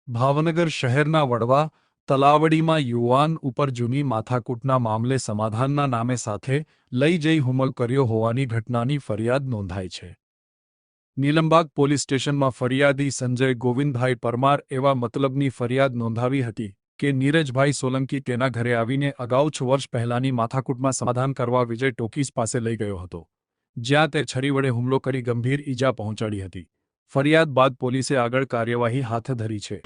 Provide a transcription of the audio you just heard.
ભાવનગર શહેરના વડવા તલાવડીમાં યુવાન ઉપર જૂની માથાકૂટના મામલે સમાધાનના નામે સાથે લઈ જઈ હુમલો કર્યો હોવાની ઘટનાની ફરિયાદ નોંધાઈ છે. નીલમબાગ પોલીસ સ્ટેશનમાં ફરિયાદી સંજય ગોવિંદભાઈ પરમાર એવા મતલબની ફરિયાદ નોંધાવી હતી કે નીરજભાઈ સોલંકી તેના ઘરે આવીને અગાઉ 6 વર્ષ પહેલાની માથાકૂટમાં સમાધાન કરવા વિજય ટોકીઝ પાસે લઈ ગયો હતો, જ્યાં તે છરી વડે હુમલો કરી ગંભીર ઈજા પહોંચાડી હતી. ફરિયાદ બાદ પોલીસે આગળ કાર્યવાહી હાથ ધરી છે.